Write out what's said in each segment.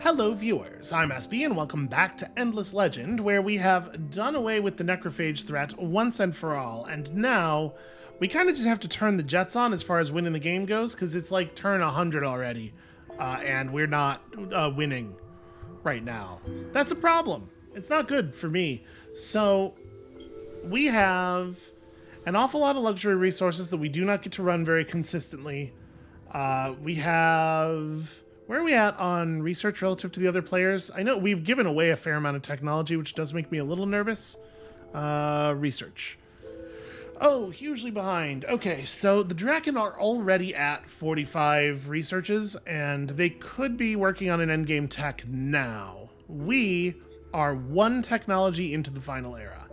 Hello viewers, I'm SB and welcome back to Endless Legend, where we have done away with the necrophage threat once and for all, and now we kind of just have to turn the jets on as far as winning the game goes, because it's like turn 100 already, and we're not winning right now. That's a problem. It's not good for me. So we have an awful lot of luxury resources that we do not get to run very consistently. We have... Where are we at on research relative to the other players? I know we've given away a fair amount of technology, which does make me a little nervous. Research. Oh, hugely behind. Okay, so the Draken are already at 45 researches, and they could be working on an endgame tech now. We are one technology into the final era.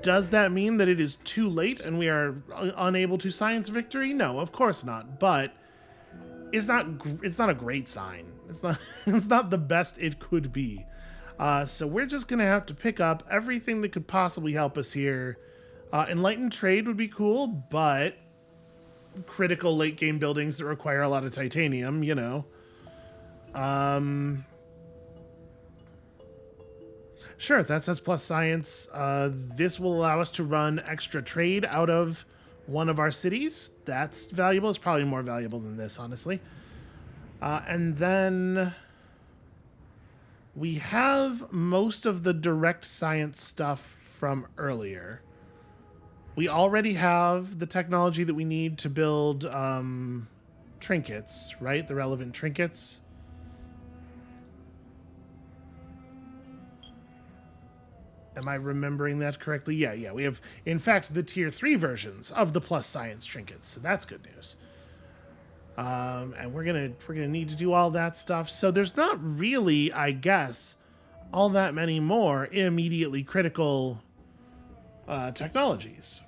Does that mean that it is too late and we are unable to science victory? No, of course not, but it's not a great sign. It's not the best it could be. So we're just gonna have to pick up everything that could possibly help us here. Enlightened trade would be cool, but critical late game buildings that require a lot of titanium, you know. Sure, that says plus science. This will allow us to run extra trade out of one of our cities. That's valuable. It's probably more valuable than this, honestly. And then we have most of the direct science stuff from earlier. We already have the technology that we need to build trinkets, right? The relevant trinkets. Am I remembering that correctly? Yeah. We have, in fact, the tier 3 versions of the plus science trinkets. So that's good news. And we're gonna need to do all that stuff. So there's not really, I guess, all that many more immediately critical technologies.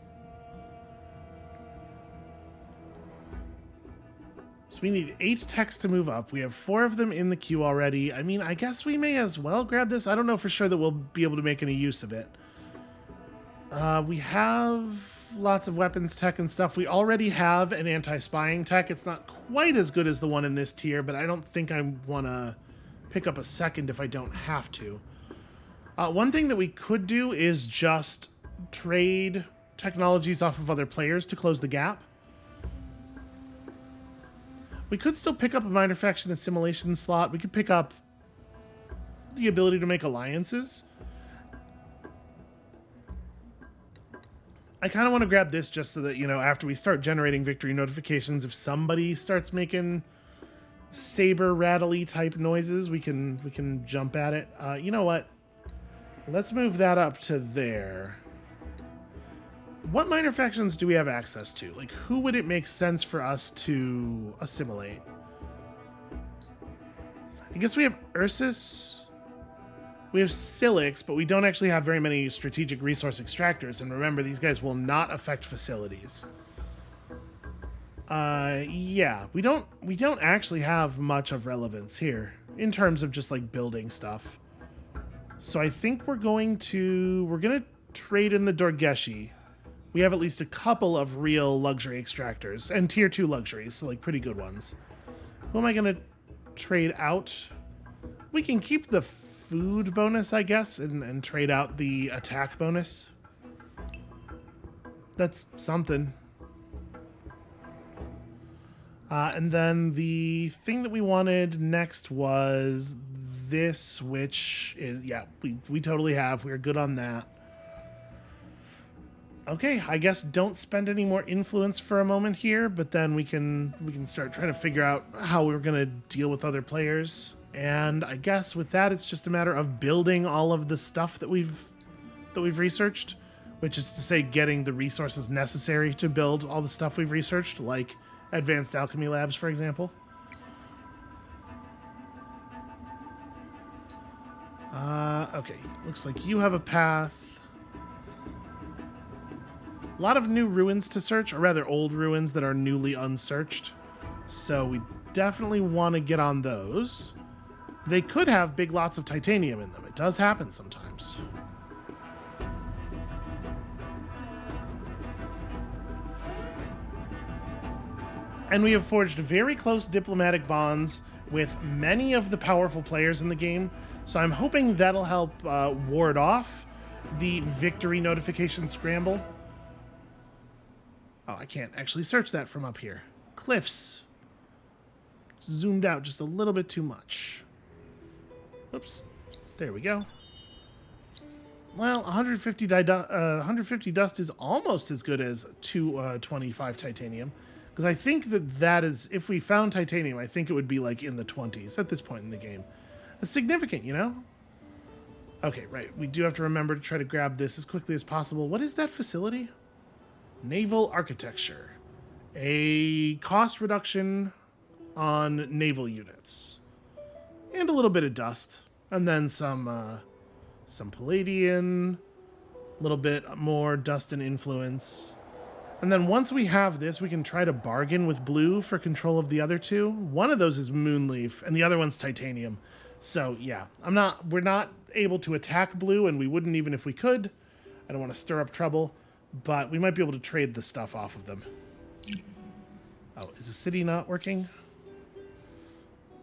So we need 8 techs to move up. We have 4 of them in the queue already. I mean, I guess we may as well grab this. I don't know for sure that we'll be able to make any use of it. We have lots of weapons tech and stuff. We already have an anti-spying tech. It's not quite as good as the one in this tier, but I don't think I want to pick up a second if I don't have to. One thing that we could do is just trade technologies off of other players to close the gap. We could still pick up a minor faction assimilation slot. We could pick up the ability to make alliances. I kind of want to grab this just so that, you know, after we start generating victory notifications, if somebody starts making saber rattly type noises, we can jump at it. You know what? Let's move that up to there. What minor factions do we have access to? Like, who would it make sense for us to assimilate? I guess we have Ursus. We have Silix, but we don't actually have very many strategic resource extractors. And remember, these guys will not affect facilities. Yeah, we don't actually have much of relevance here in terms of just like building stuff. So I think we're gonna trade in the Dorgeshi. We have at least a couple of real luxury extractors and tier 2 luxuries, so like pretty good ones. Who am I gonna trade out? We can keep the food bonus, I guess, and trade out the attack bonus. That's something. And then the thing that we wanted next was this, which is, yeah, we totally have. We're good on that. Okay, I guess don't spend any more influence for a moment here, but then we can start trying to figure out how we're gonna deal with other players. And I guess with that, it's just a matter of building all of the stuff that we've researched, which is to say getting the resources necessary to build all the stuff we've researched, like advanced alchemy labs, for example. Okay, looks like you have a path. A lot of new ruins to search, or rather old ruins that are newly unsearched. So we definitely want to get on those. They could have big lots of titanium in them. It does happen sometimes. And we have forged very close diplomatic bonds with many of the powerful players in the game, so I'm hoping that'll help ward off the victory notification scramble. Oh, I can't actually search that from up here. Cliffs. Zoomed out just a little bit too much. Oops. There we go. Well, 150 dust is almost as good as 225 titanium. Because I think that is, if we found titanium, I think it would be like in the 20s at this point in the game. It's significant, you know? Okay, right. We do have to remember to try to grab this as quickly as possible. What is that facility? Naval architecture. A cost reduction on naval units. And a little bit of dust. And then some palladium. A little bit more dust and influence. And then once we have this, we can try to bargain with blue for control of the other two. One of those is moonleaf, and the other one's titanium. So yeah, we're not able to attack blue, and we wouldn't even if we could. I don't want to stir up trouble, but we might be able to trade the stuff off of them. Oh, is the city not working?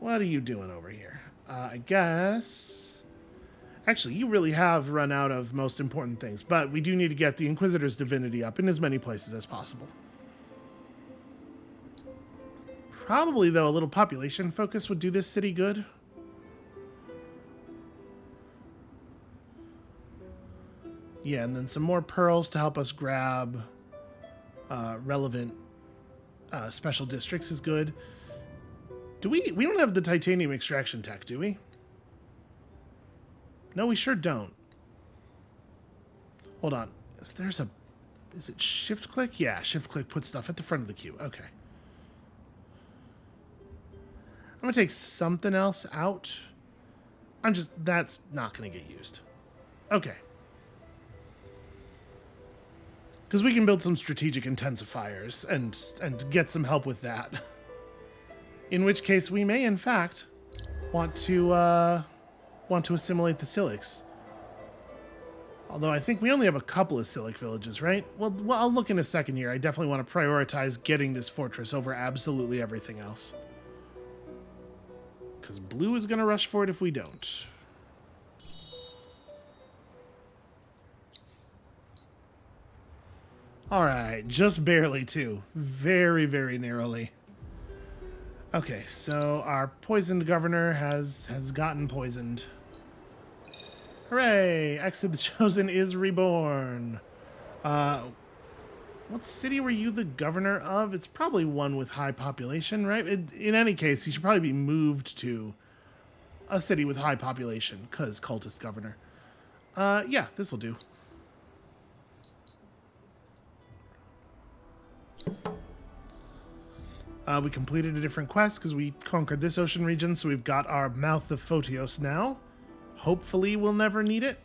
What are you doing over here? I guess... Actually, you really have run out of most important things, but we do need to get the Inquisitor's divinity up in as many places as possible. Probably, though, a little population focus would do this city good. Yeah, and then some more pearls to help us grab relevant special districts is good. We don't have the titanium extraction tech, do we? No, we sure don't. Hold on. Is it shift click? Yeah, shift click puts stuff at the front of the queue. Okay. I'm going to take something else out. That's not going to get used. Okay. Because we can build some strategic intensifiers and get some help with that. In which case we may, in fact, want to assimilate the Silics. Although I think we only have a couple of Silic villages, right? Well, I'll look in a second here. I definitely want to prioritize getting this fortress over absolutely everything else. Because blue is going to rush for it if we don't. Alright, just barely too. Very, very narrowly. Okay, so our poisoned governor has gotten poisoned. Hooray! Exit the Chosen is reborn. What city were you the governor of? It's probably one with high population, right? In any case, he should probably be moved to a city with high population, because cultist governor. Yeah, this'll do. We completed a different quest because we conquered this ocean region, so we've got our Mouth of Photios now. Hopefully we'll never need it.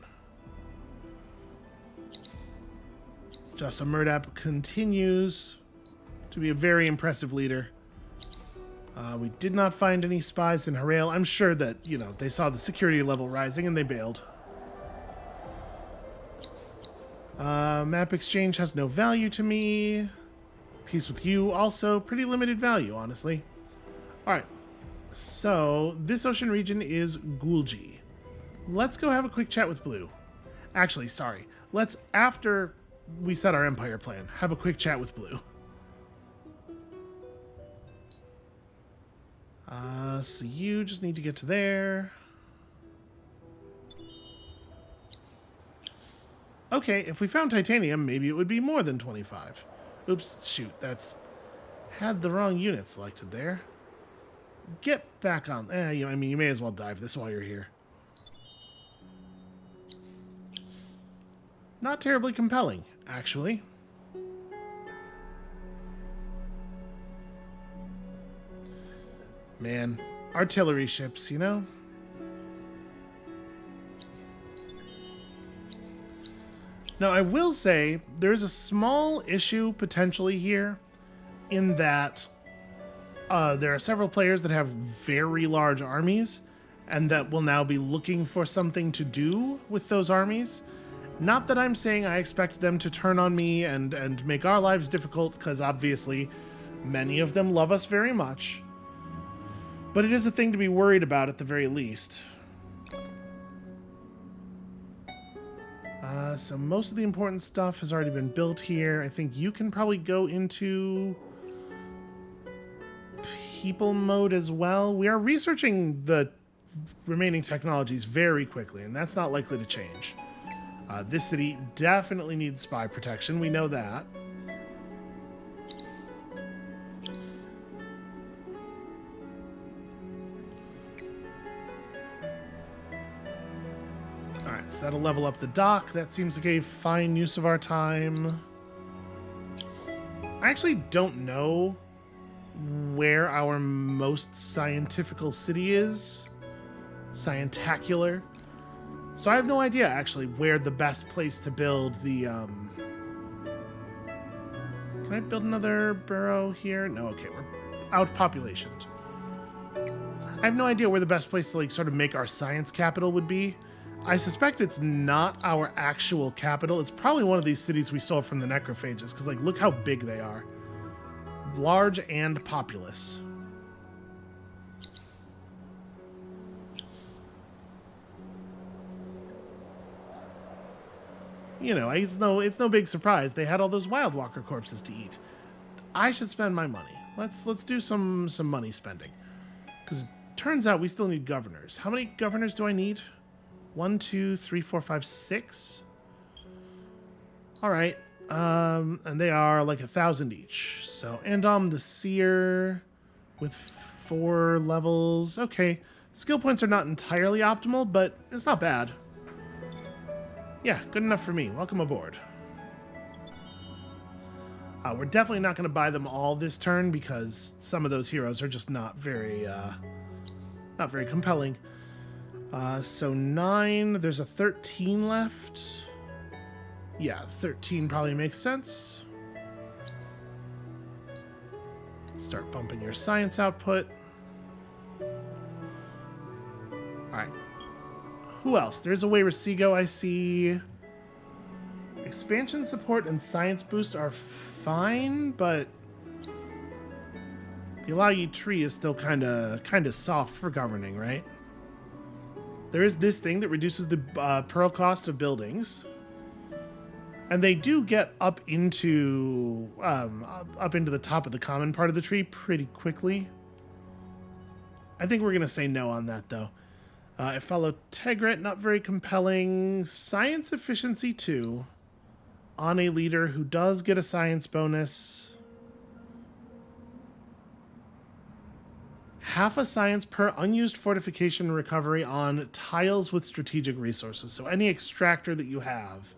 Jasa Murdap continues to be a very impressive leader. We did not find any spies in Harail. I'm sure that, you know, they saw the security level rising and they bailed. Map exchange has no value to me. Peace with you, also pretty limited value, honestly. Alright, so this ocean region is Gulji. Let's go have a quick chat with Blue. Actually, sorry. Let's, after we set our empire plan, have a quick chat with Blue. So you just need to get to there. Okay, if we found titanium, maybe it would be more than 25. Oops, shoot, that's... had the wrong unit selected there. Get back on... I mean, you may as well dive this while you're here. Not terribly compelling, actually. Man, artillery ships, you know? Now, I will say there's a small issue potentially here in that there are several players that have very large armies and that will now be looking for something to do with those armies. Not that I'm saying I expect them to turn on me and make our lives difficult, because obviously many of them love us very much. But it is a thing to be worried about at the very least. So most of the important stuff has already been built here. I think you can probably go into people mode as well. We are researching the remaining technologies very quickly, and that's not likely to change. This city definitely needs spy protection. We know that. Alright, so that'll level up the dock. That seems like a fine use of our time. I actually don't know where our most scientifical city is. Scientacular. So I have no idea, actually, where the best place to build the, Can I build another borough here? No, okay, we're out-populationed. I have no idea where the best place to, like, sort of make our science capital would be. I suspect it's not our actual capital. It's probably one of these cities we stole from the necrophages, because, like, look how big they are. Large and populous. You know, it's no big surprise. They had all those Wild Walker corpses to eat. I should spend my money. Let's do some money spending. Because it turns out we still need governors. How many governors do I need? 1, 2, 3, 4, 5, 6. All right. And they are like 1,000 each. So Endom the Seer with 4 levels. Okay. Skill points are not entirely optimal, but it's not bad. Yeah, good enough for me. Welcome aboard. We're definitely not going to buy them all this turn because some of those heroes are just not very compelling. So 9, there's a 13 left. Yeah, 13 probably makes sense. Start bumping your science output. Alright. Who else? There's a Auriga I see. Expansion support and science boost are fine, but the Auriga tree is still kind of soft for governing, right? There is this thing that reduces the pearl cost of buildings, and they do get up into the top of the common part of the tree pretty quickly. I think we're gonna say no on that though. I follow Tegret, not very compelling. Science efficiency 2 on a leader who does get a science bonus. Half a science per unused fortification recovery on tiles with strategic resources. So any extractor that you have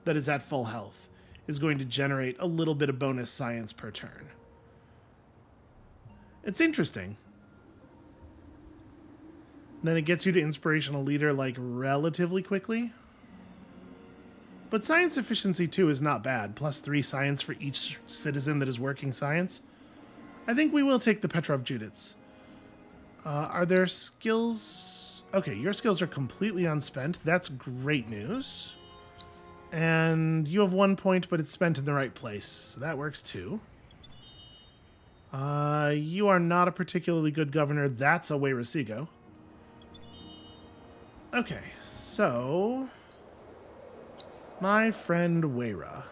that is at full health is going to generate a little bit of bonus science per turn. It's interesting. Then it gets you to inspirational leader like relatively quickly. But science efficiency 2 is not bad. +3 science for each citizen that is working science. I think we will take the Petrov Judits. Are there skills? Okay, your skills are completely unspent. That's great news. And you have 1 point, but it's spent in the right place. So that works too. You are not a particularly good governor. That's a Auriga. Okay, so my friend Weira.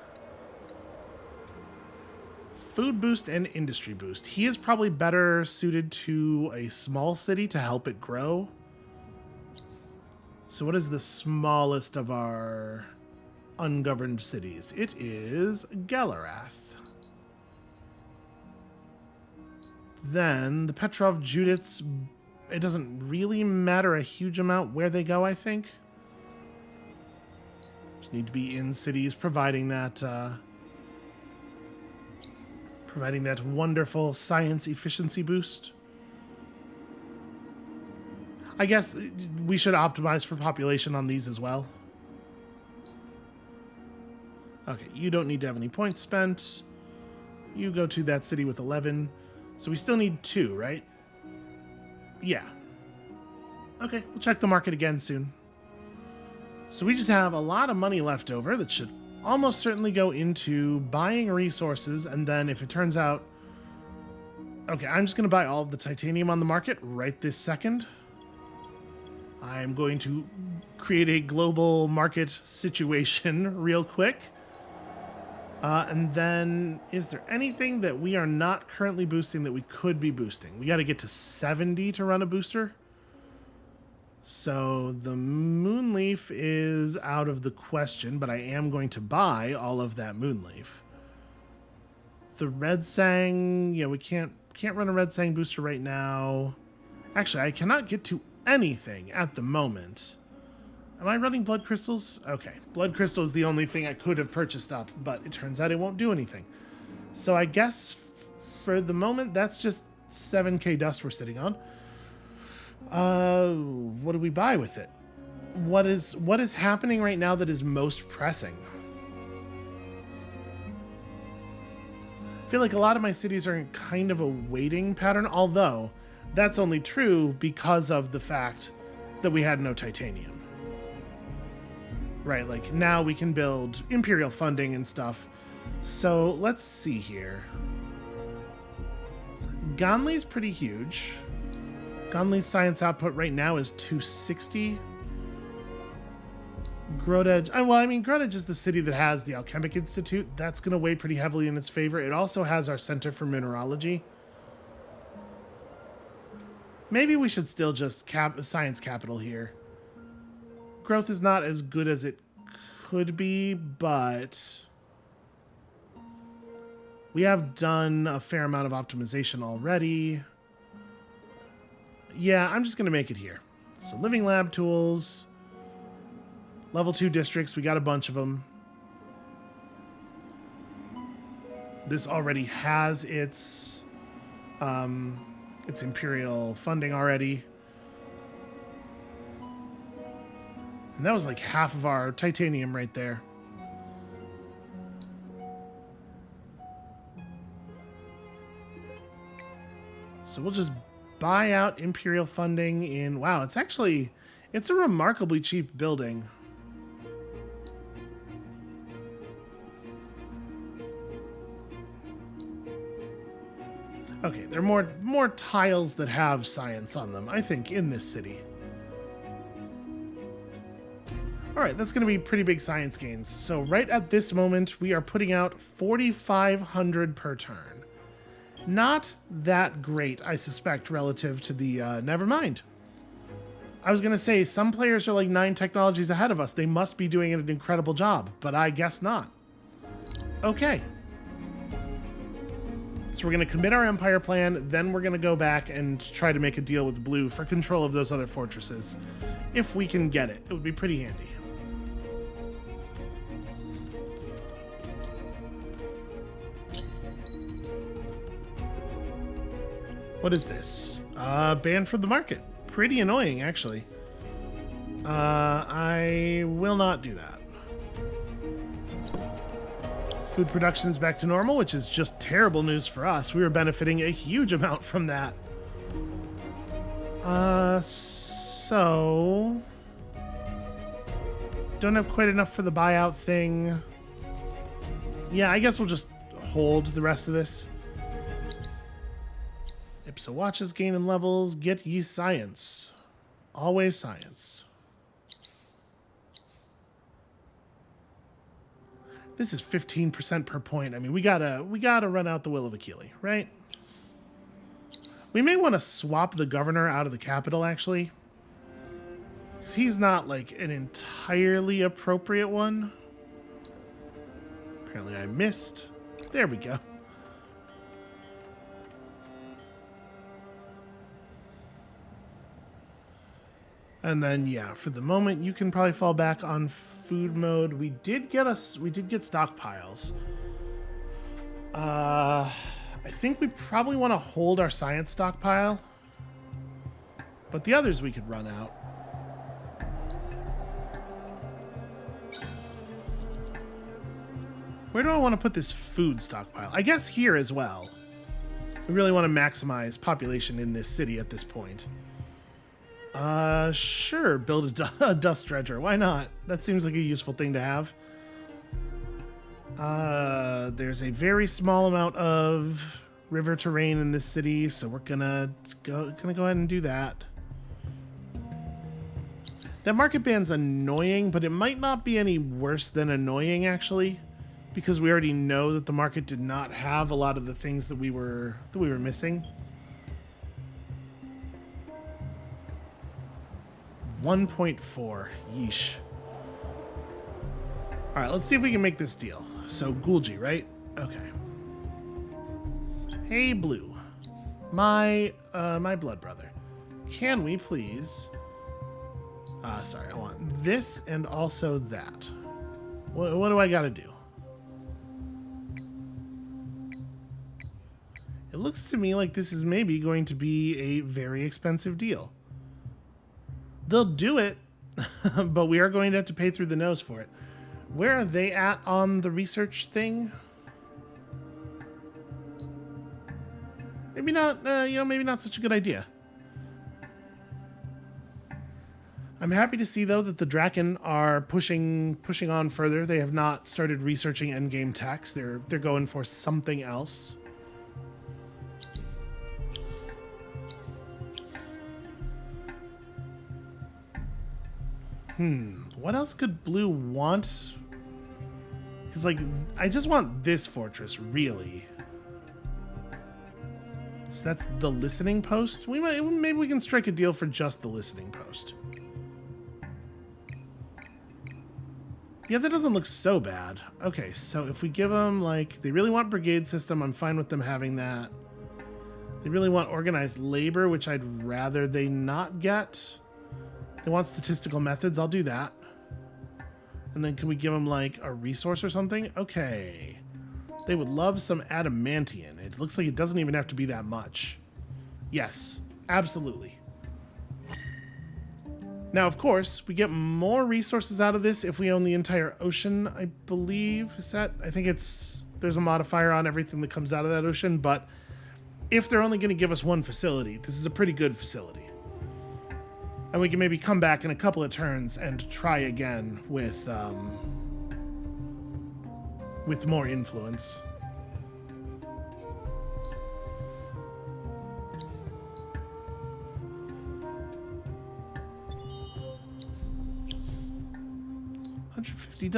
Food boost and industry boost. He is probably better suited to a small city to help it grow. So what is the smallest of our ungoverned cities? It is Galarath. Then the Petrov Judits, it doesn't really matter a huge amount where they go, I think. Just need to be in cities providing that wonderful science efficiency boost. I guess we should optimize for population on these as well. Okay, you don't need to have any points spent. You go to that city with 11. So we still need 2, right? Yeah. Okay, we'll check the market again soon. So we just have a lot of money left over that should almost certainly go into buying resources, and then if it turns out Okay, I'm just going to buy all of the titanium on the market right this second. I'm going to create a global market situation real quick. And then, is there anything that we are not currently boosting that we could be boosting? We got to get to 70 to run a booster. So the Moonleaf is out of the question, but I am going to buy all of that Moonleaf. The Red Sang, yeah, we can't run a Red Sang booster right now. Actually, I cannot get to anything at the moment. Am I running Blood Crystals? Okay, Blood Crystal is the only thing I could have purchased up, but it turns out it won't do anything. So I guess for the moment, that's just 7k dust we're sitting on. What do we buy with it? What is happening right now that is most pressing? I feel like a lot of my cities are in kind of a waiting pattern, although that's only true because of the fact that we had no titanium. Right, like now we can build imperial funding and stuff. So let's see here. Ganli's pretty huge. Ganli's science output right now is 260. Grodej, well, I mean, Grodej is the city that has the Alchemic Institute. That's going to weigh pretty heavily in its favor. It also has our Center for Mineralogy. Maybe we should still just science capital here. Growth is not as good as it could be, but we have done a fair amount of optimization already. Yeah, I'm just going to make it here. So living lab tools, level 2 districts, we got a bunch of them. This already has its imperial funding already. And that was like half of our titanium right there. So we'll just buy out imperial funding in... Wow, it's a remarkably cheap building. Okay, there are more tiles that have science on them, I think, in this city. All right, that's going to be pretty big science gains. So right at this moment, we are putting out 4,500 per turn. Not that great, I suspect, relative to the... never mind. I was going to say, some players are like 9 technologies ahead of us. They must be doing an incredible job, but I guess not. Okay. So we're going to commit our empire plan, then we're going to go back and try to make a deal with Blue for control of those other fortresses. If we can get it, it would be pretty handy. What is this? Banned from the market. Pretty annoying, actually. I will not do that. Food production is back to normal, which is just terrible news for us. We were benefiting a huge amount from that. So... Don't have quite enough for the buyout thing. Yeah, I guess we'll just hold the rest of this. Ipsa watches gaining levels. Get ye science. Always science. This is 15% per point. I mean, we gotta run out the will of Achille, right? We may want to swap the governor out of the capital, actually. Because he's not, like, an entirely appropriate one. Apparently I missed. There we go. And then, yeah, for the moment, you can probably fall back on food mode. We did get stockpiles. I think we probably want to hold our science stockpile. But the others we could run out. Where do I want to put this food stockpile? I guess here as well. We really want to maximize population in this city at this point. Sure, build a dust dredger. Why not? That seems like a useful thing to have. There's a very small amount of river terrain in this city, so we're gonna go ahead and do that. That market ban's annoying, but it might not be any worse than annoying, actually, because we already know that the market did not have a lot of the things that we were missing. 1.4. Yeesh. All right, let's see if we can make this deal. So Gulji, right? Okay. Hey, Blue, my blood brother. Can we please? Sorry, I want this and also that. What do I got to do? It looks to me like this is maybe going to be a very expensive deal. They'll do it, but we are going to have to pay through the nose for it. Where are they at on the research thing? Maybe not, maybe not such a good idea. I'm happy to see, though, that the Draken are pushing on further. They have not started researching endgame techs. They're going for something else. What else could Blue want? Because, like, I just want this fortress, really. So that's the listening post. Maybe we can strike a deal for just the listening post. Yeah, that doesn't look so bad. Okay, so if we give them, like, they really want brigade system, I'm fine with them having that. They really want organized labor, which I'd rather they not get. They want statistical methods, I'll do that. And then can we give them, like, a resource or something? Okay. They would love some adamantium. It looks like it doesn't even have to be that much. Yes, absolutely. Now, of course, we get more resources out of this if we own the entire ocean, I believe. Is that? I think there's a modifier on everything that comes out of that ocean, but if they're only going to give us one facility, this is a pretty good facility. And we can maybe come back in a couple of turns and try again with more influence. $150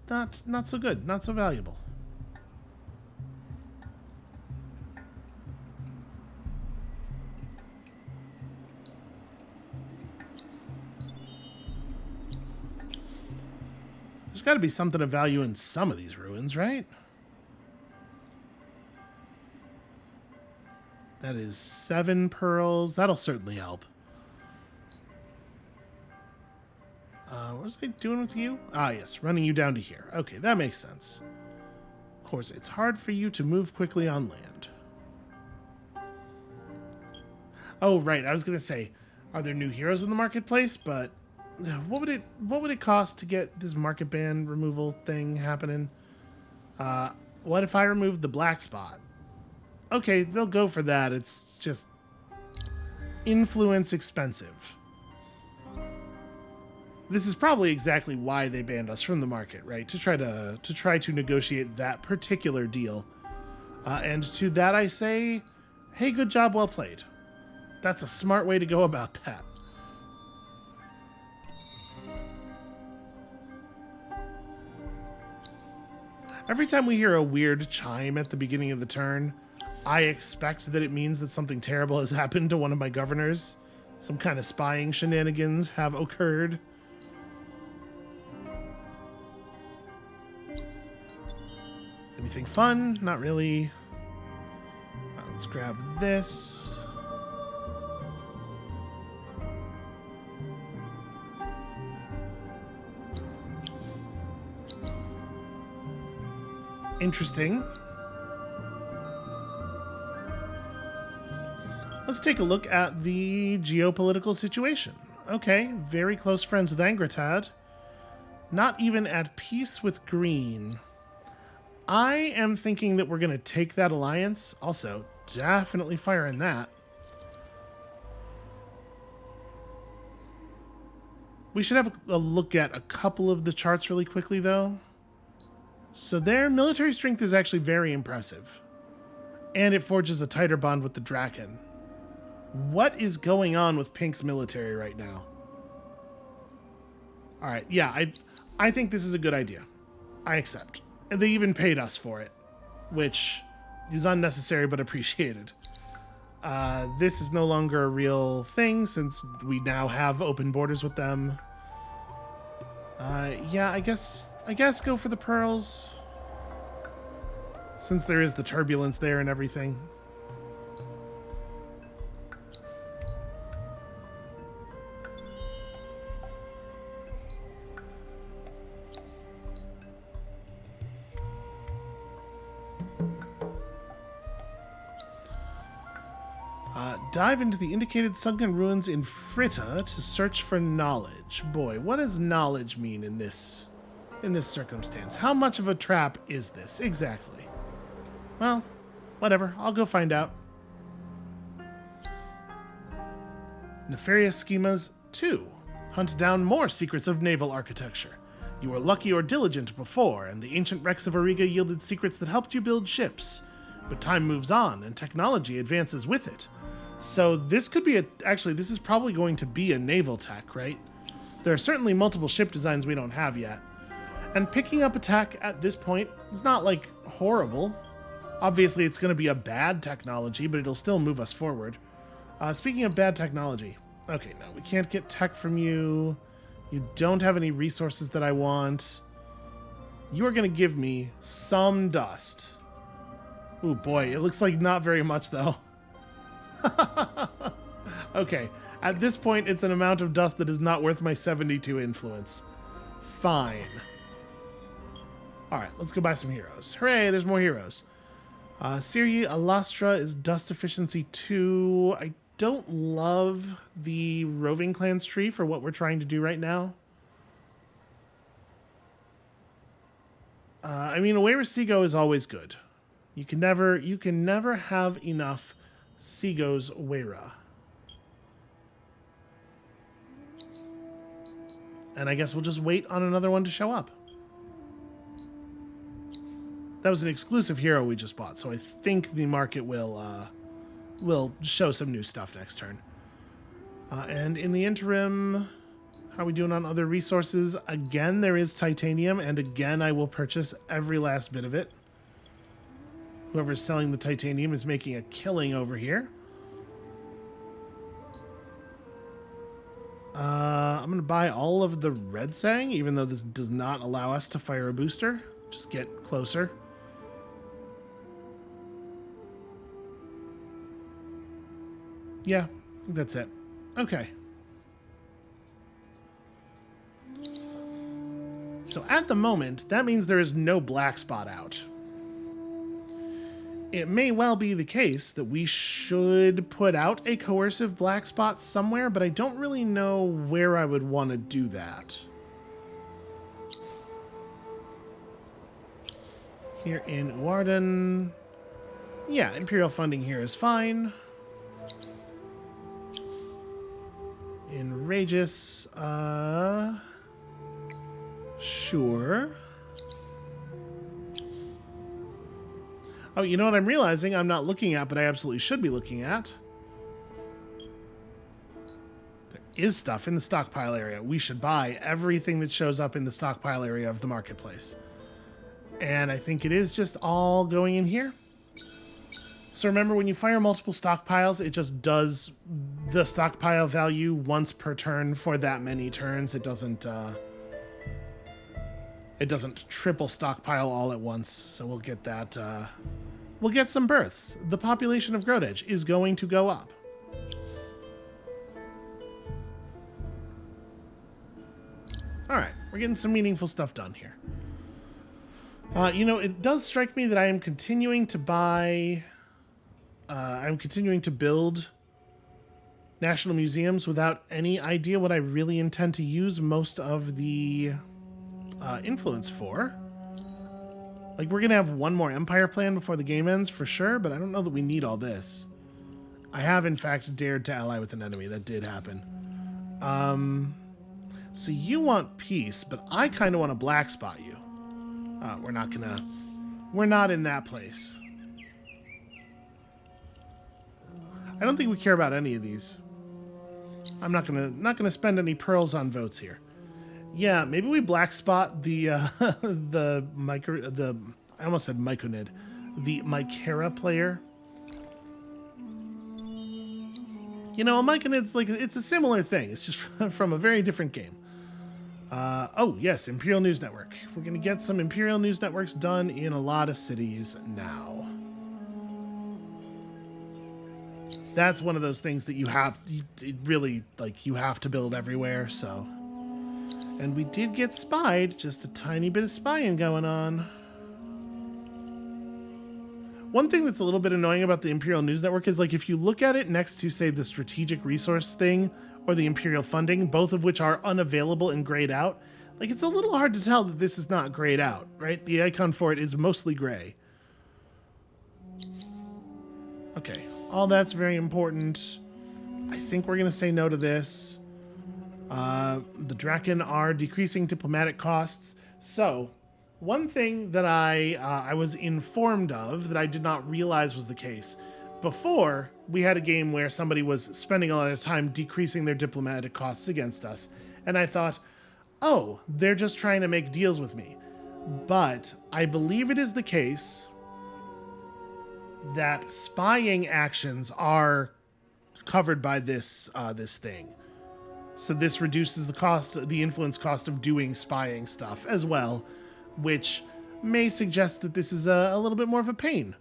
dust, not so good, not so valuable. There's got to be something of value in some of these ruins, right? That is 7 pearls. That'll certainly help. What was I doing with you? Ah, yes, running you down to here. Okay, that makes sense. Of course, it's hard for you to move quickly on land. Oh, right, I was going to say, are there new heroes in the marketplace? But what would it cost to get this market ban removal thing happening? What if I removed the black spot? Okay, they'll go for that. It's just influence expensive. This is probably exactly why they banned us from the market, right? To try to negotiate that particular deal. And to that I say, hey, good job, well played. That's a smart way to go about that. Every time we hear a weird chime at the beginning of the turn, I expect that it means that something terrible has happened to one of my governors. Some kind of spying shenanigans have occurred. Anything fun? Not really. Let's grab this. Interesting. Let's take a look at the geopolitical situation. Okay, very close friends with Angratad. Not even at peace with Green. I am thinking that we're going to take that alliance. Also, definitely firing that. We should have a look at a couple of the charts really quickly, though. So their military strength is actually very impressive. And it forges a tighter bond with the Draken. What is going on with Pink's military right now? All right, yeah, I think this is a good idea. I accept. And they even paid us for it, which is unnecessary but appreciated. This is no longer a real thing since we now have open borders with them. Yeah, I guess go for the pearls. Since there is the turbulence there and everything. Dive into the indicated sunken ruins in Fritta to search for knowledge. Boy, what does knowledge mean in this circumstance? How much of a trap is this exactly? Well, whatever. I'll go find out. Nefarious schemas 2. Hunt down more secrets of naval architecture. You were lucky or diligent before, and the ancient wrecks of Auriga yielded secrets that helped you build ships. But time moves on, and technology advances with it. So this could be actually, this is probably going to be a naval tech, right? There are certainly multiple ship designs we don't have yet. And picking up a tech at this point is not, like, horrible. Obviously, it's going to be a bad technology, but it'll still move us forward. Speaking of bad technology. Okay, no, we can't get tech from you. You don't have any resources that I want. You are going to give me some dust. Ooh, boy, it looks like not very much, though. Okay, at this point, it's an amount of dust that is not worth my 72 influence. Fine. Alright, let's go buy some heroes. Hooray, there's more heroes. Siri Alastra is dust efficiency 2. I don't love the roving clans tree for what we're trying to do right now. I mean, away with Seago is always good. You can never have enough Seago's Weira. And I guess we'll just wait on another one to show up. That was an exclusive hero we just bought, so I think the market will show some new stuff next turn. And in the interim, how are we doing on other resources? Again, there is titanium, and again, I will purchase every last bit of it. Whoever's selling the titanium is making a killing over here. I'm going to buy all of the red sang, even though this does not allow us to fire a booster. Just get closer. Yeah, I think that's it. Okay. So at the moment, that means there is no black spot out. It may well be the case that we should put out a coercive black spot somewhere, but I don't really know where I would want to do that. Here in Warden. Yeah, Imperial funding here is fine. In Regis, sure. Oh, you know what I'm realizing I'm not looking at, but I absolutely should be looking at? There is stuff in the stockpile area. We should buy everything that shows up in the stockpile area of the marketplace. And I think it is just all going in here. So remember, when you fire multiple stockpiles, it just does the stockpile value once per turn for that many turns. It doesn't triple stockpile all at once. So we'll get that. We'll get some births. The population of Grodedge is going to go up. All right, we're getting some meaningful stuff done here. You know, it does strike me that I am continuing to buy... I'm continuing to build national museums without any idea what I really intend to use most of the influence for. Like, we're going to have one more empire plan before the game ends for sure, but I don't know that we need all this. I have, in fact, dared to ally with an enemy. That did happen. So you want peace, but I kind of want to black spot you. We're not in that place. I don't think we care about any of these. I'm not gonna spend any pearls on votes here. Yeah, maybe we black spot the I almost said Myconid, the Mycera player. You know, a Myconid's like, it's a similar thing. It's just from a very different game. Oh yes, Imperial News Network. We're gonna get some Imperial News Networks done in a lot of cities now. That's one of those things that you have, it really, like, you have to build everywhere, so. And we did get spied, just a tiny bit of spying going on. One thing that's a little bit annoying about the Imperial News Network is, like, if you look at it next to, say, the strategic resource thing or the Imperial funding, both of which are unavailable and grayed out, like, it's a little hard to tell that this is not grayed out, right? The icon for it is mostly gray. Okay, all that's very important. I think we're going to say no to this. The Draken are decreasing diplomatic costs. So, one thing that I was informed of that I did not realize was the case. Before, we had a game where somebody was spending a lot of time decreasing their diplomatic costs against us. And I thought, oh, they're just trying to make deals with me. But I believe it is the case that spying actions are covered by this this thing. So this reduces the cost, the influence cost of doing spying stuff as well, which may suggest that this is a little bit more of a pain.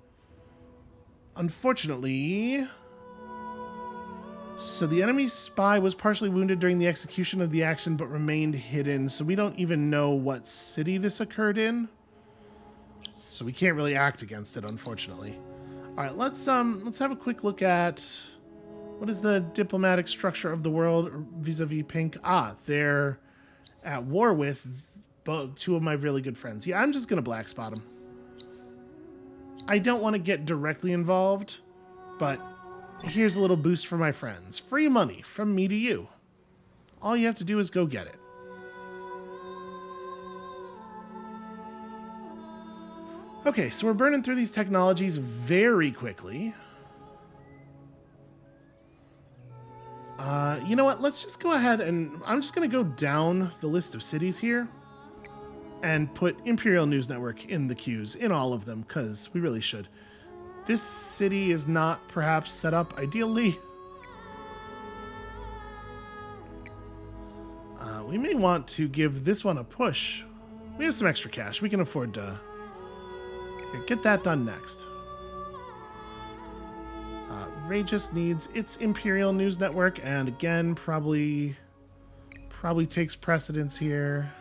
Unfortunately, so the enemy spy was partially wounded during the execution of the action but remained hidden, so we don't even know what city this occurred in. So we can't really act against it, unfortunately. All right, let's have a quick look at what is the diplomatic structure of the world vis-a-vis Pink. Ah, they're at war with two of my really good friends. Yeah, I'm just gonna black spot them. I don't want to get directly involved, but here's a little boost for my friends. Free money from me to you. All you have to do is go get it. Okay, so we're burning through these technologies very quickly. You know what? Let's just go ahead and I'm just going to go down the list of cities here and put Imperial News Network in the queues, in all of them, because we really should. This city is not perhaps set up ideally. We may want to give this one a push. We have some extra cash. We can afford to get that done next. Ray just needs its Imperial News Network, and again, probably takes precedence here.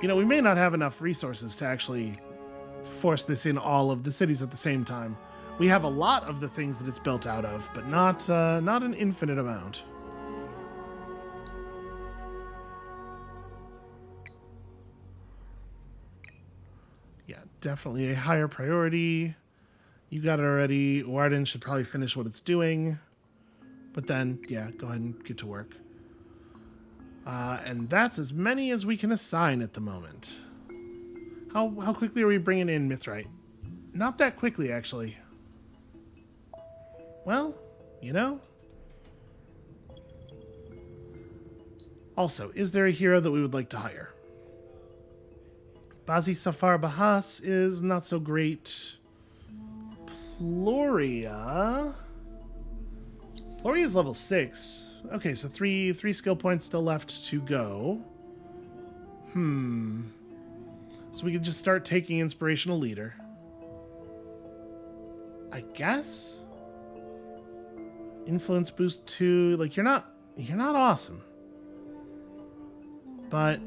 You know, we may not have enough resources to actually force this in all of the cities at the same time. We have a lot of the things that it's built out of, but not an infinite amount. Yeah, definitely a higher priority. You got it already. Warden should probably finish what it's doing. But then, yeah, go ahead and get to work. And that's as many as we can assign at the moment. How quickly are we bringing in Mithrite? Not that quickly, actually. Well, you know. Also, is there a hero that we would like to hire? Bazi Safar Bahas is not so great. Floria is level 6. Okay, so three skill points still left to go. So we could just start taking Inspirational Leader. I guess? Influence boost 2. Like, you're not awesome. But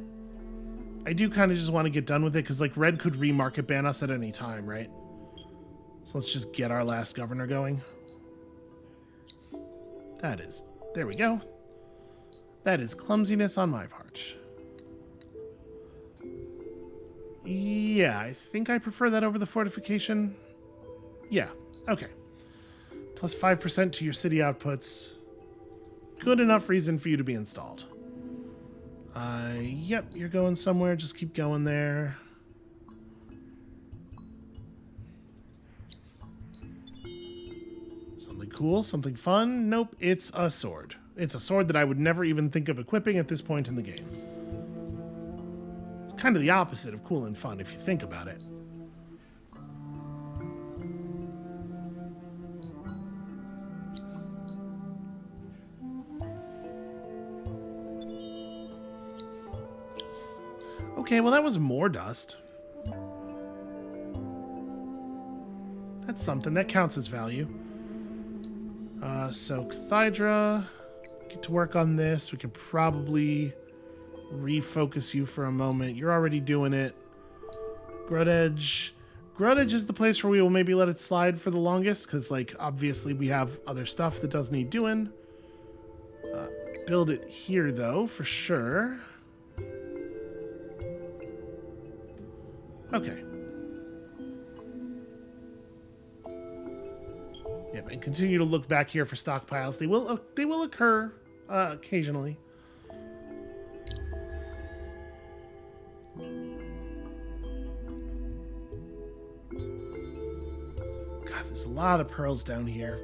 I do kind of just want to get done with it, because, like, Red could remarket ban us at any time, right? So let's just get our last governor going. There we go. That is clumsiness on my part. Yeah, I think I prefer that over the fortification. Yeah, okay. Plus 5% to your city outputs. Good enough reason for you to be installed. Yep, you're going somewhere. Just keep going there. Something cool, something fun. Nope, it's a sword. It's a sword that I would never even think of equipping at this point in the game. It's kind of the opposite of cool and fun if you think about it. Okay, well that was more dust. That's something. That counts as value. So Cthydra, get to work on this. We can probably refocus you for a moment. You're already doing it. Grudge. Grudge is the place where we will maybe let it slide for the longest, because, like, obviously we have other stuff that does need doing. Build it here, though, for sure. Okay. Yep, and continue to look back here for stockpiles. They will occur occasionally. God, there's a lot of pearls down here.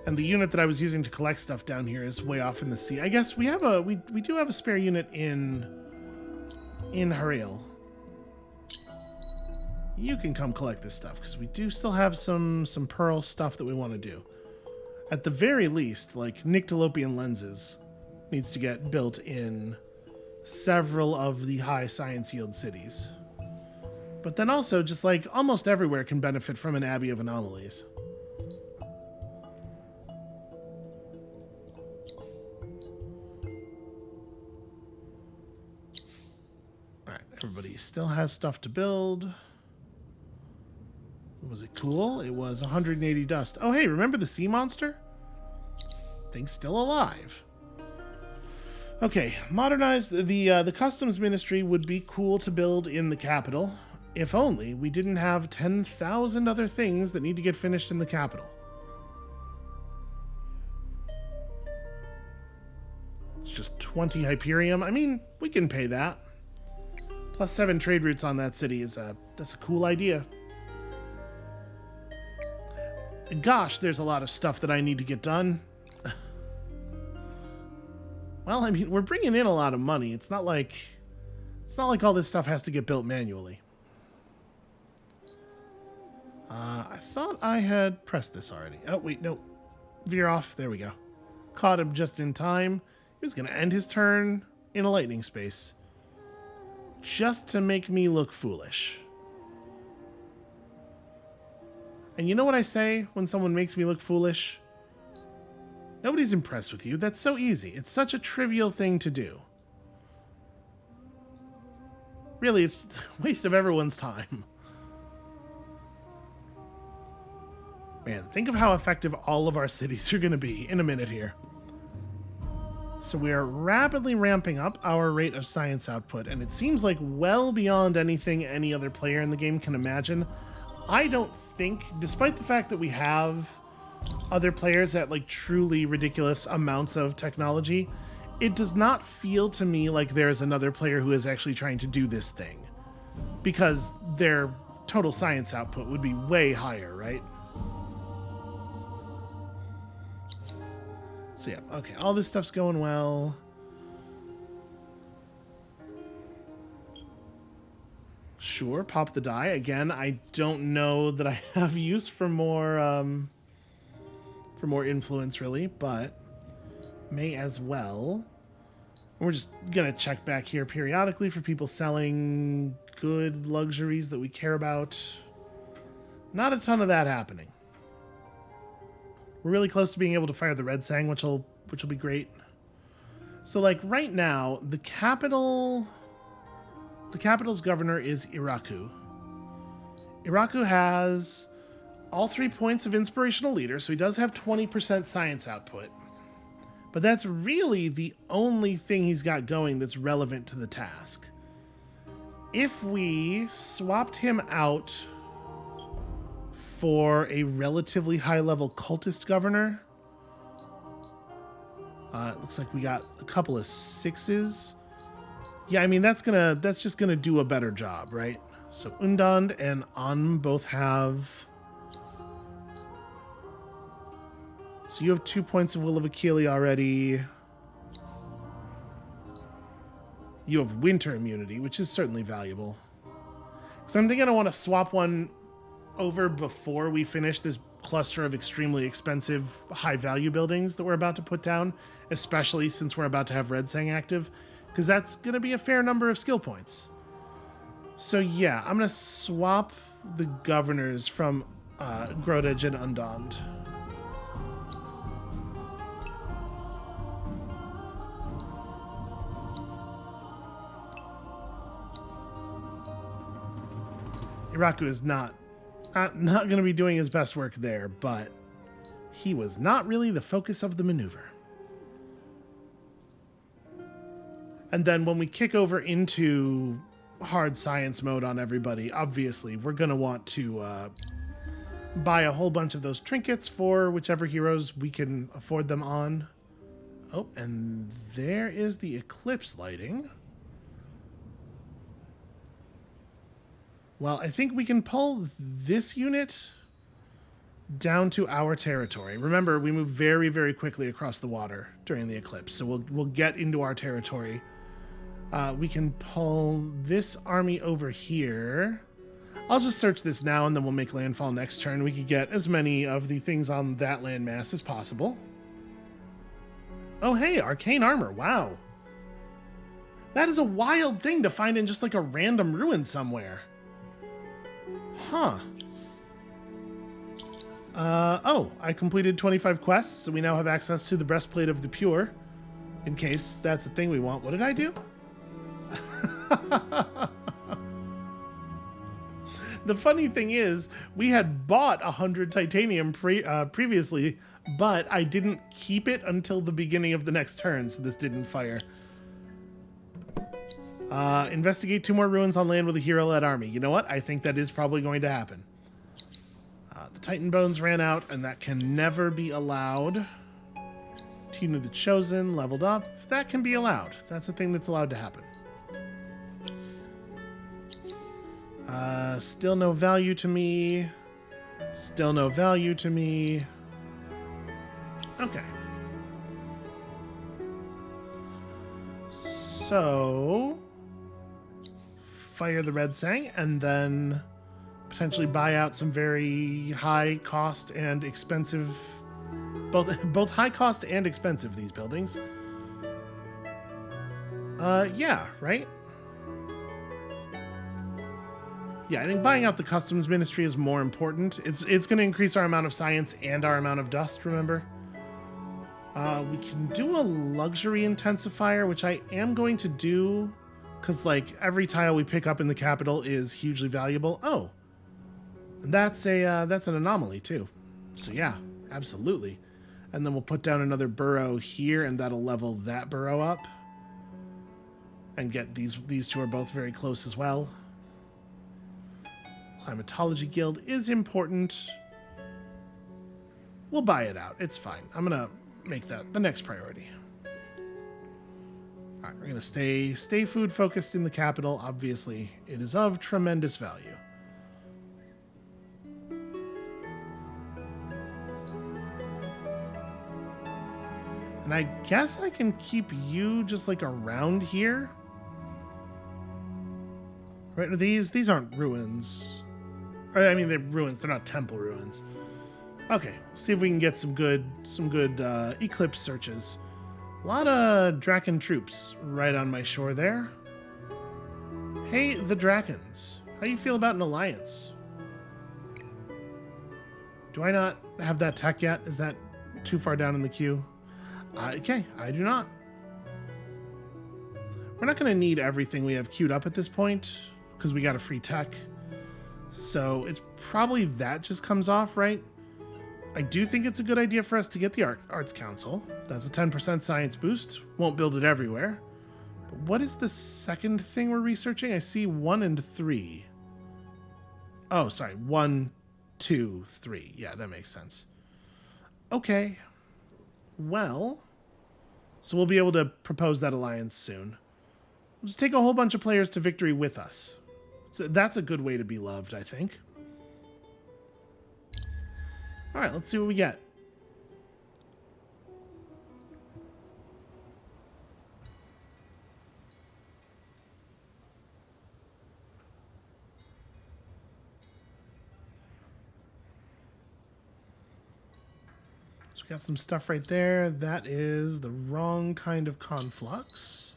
And the unit that I was using to collect stuff down here is way off in the sea. I guess we do have a spare unit in Haril. You can come collect this stuff, because we do still have some pearl stuff that we want to do. At the very least, like, Nyctalopian lenses needs to get built in several of the high science yield cities. But then also, just like, almost everywhere can benefit from an Abbey of Anomalies. Alright, everybody still has stuff to build. Was it cool? It was 180 dust. Oh, hey, remember the sea monster? Thing's still alive. Okay, modernize the customs ministry would be cool to build in the capital. If only we didn't have 10,000 other things that need to get finished in the capital. It's just 20 Hyperium. I mean, we can pay that. Plus 7 trade routes on that city that's a cool idea. Gosh, there's a lot of stuff that I need to get done. Well, I mean, we're bringing in a lot of money. It's not like all this stuff has to get built manually. I thought I had pressed this already. Oh, wait, no. Veer off. There we go. Caught him just in time. He was going to end his turn in a lightning space. Just to make me look foolish. And you know what I say when someone makes me look foolish? Nobody's impressed with you. That's so easy. It's such a trivial thing to do. Really, it's a waste of everyone's time. Man, think of how effective all of our cities are going to be in a minute here. So we are rapidly ramping up our rate of science output, and it seems like well beyond anything any other player in the game can imagine. I don't think, despite the fact that we have other players at like truly ridiculous amounts of technology, it does not feel to me like there's another player who is actually trying to do this thing. Because their total science output would be way higher, right? So yeah, okay, all this stuff's going well. Sure, pop the die. Again, I don't know that I have use for more influence, really, but may as well. We're just gonna check back here periodically for people selling good luxuries that we care about. Not a ton of that happening. We're really close to being able to fire the Red Sang, which will be great. So, like, right now, the capital's governor is Iraku. Iraku has all 3 points of inspirational leader, so he does have 20% science output. But that's really the only thing he's got going that's relevant to the task. If we swapped him out for a relatively high-level cultist governor, it looks like we got a couple of 6s. Yeah, I mean, that's just gonna do a better job, right? So Undand and An both have So you have 2 points of Will of Achille already. You have winter immunity, which is certainly valuable. So I'm thinking I want to swap one over before we finish this cluster of extremely expensive high-value buildings that we're about to put down, especially since we're about to have Red Sang active, because that's going to be a fair number of skill points. So yeah, I'm going to swap the governors from Grodage and Undonned. Iraku is not going to be doing his best work there, but he was not really the focus of the maneuver. And then when we kick over into hard science mode on everybody, obviously we're going to want to buy a whole bunch of those trinkets for whichever heroes we can afford them on. Oh, and there is the eclipse lighting. Well, I think we can pull this unit down to our territory. Remember, we move very, very quickly across the water during the eclipse, so we'll get into our territory. We can pull this army over here. I'll just search this now, and then we'll make landfall next turn. We could get as many of the things on that landmass as possible. Oh, hey, arcane armor. Wow. That is a wild thing to find in just like a random ruin somewhere. Huh. Oh, I completed 25 quests, so we now have access to the Breastplate of the Pure, in case that's the thing we want. What did I do? The funny thing is, we had bought 100 titanium previously, but I didn't keep it until the beginning of the next turn, so this didn't fire. Investigate 2 more ruins on land with a hero-led army. You know what? I think that is probably going to happen. The Titan Bones ran out, and that can never be allowed. Tinu the Chosen leveled up. That can be allowed. That's a thing that's allowed to happen. Still no value to me. Still no value to me. Okay. So fire the Red Sang, and then potentially buy out some very high cost and expensive, both high cost and expensive, these buildings. Yeah, right? Yeah, I think buying out the customs ministry is more important. It's going to increase our amount of science and our amount of dust, remember? We can do a luxury intensifier, which I am going to do, because like every tile we pick up in the capital is hugely valuable. Oh, and that's an anomaly too. So yeah, absolutely. And then we'll put down another burrow here, and that'll level that burrow up. And get these two are both very close as well. Climatology Guild is important. We'll buy it out. It's fine. I'm gonna make that the next priority. All right, we're gonna stay food focused in the capital. Obviously, it is of tremendous value. And I guess I can keep you just like around here. Right? These aren't ruins. I mean, they're ruins. They're not temple ruins. Okay, see if we can get some good eclipse searches. A lot of Draken troops right on my shore there. Hey, the Drakens. How you feel about an alliance? Do I not have that tech yet? Is that too far down in the queue? Okay, I do not. We're not going to need everything we have queued up at this point, because we got a free tech. So it's probably that just comes off, right? I do think it's a good idea for us to get the Arts Council. That's a 10% science boost. Won't build it everywhere. But what is the second thing we're researching? I see 1 and 3. Oh, sorry. 1, 2, 3. Yeah, that makes sense. Okay. Well, so we'll be able to propose that alliance soon. We'll just take a whole bunch of players to victory with us. So that's a good way to be loved, I think. All right, let's see what we get. we got some stuff right there. That is the wrong kind of conflux.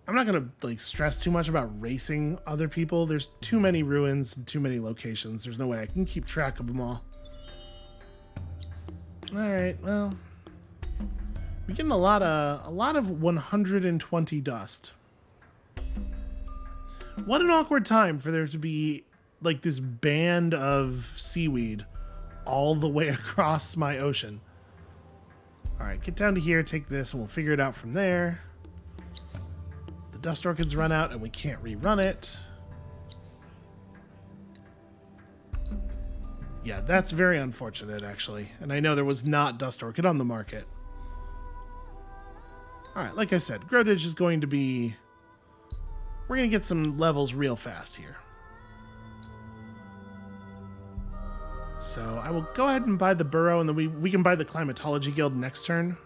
I'm not gonna like stress too much about racing other people. There's too many ruins and too many locations. There's no way I can keep track of them all. All right, well, we're getting a lot of 120 dust. What an awkward time for there to be like this band of seaweed all the way across my ocean. All right, get down to here, take this, and we'll figure it out from there. The dust orchids run out and we can't rerun it. Yeah, that's very unfortunate, actually. And I know there was not dust orchid on the market. All right, like I said, Growditch is going to be... We're going to get some levels real fast here. So I will go ahead and buy the burrow, and then we can buy the climatology guild next turn.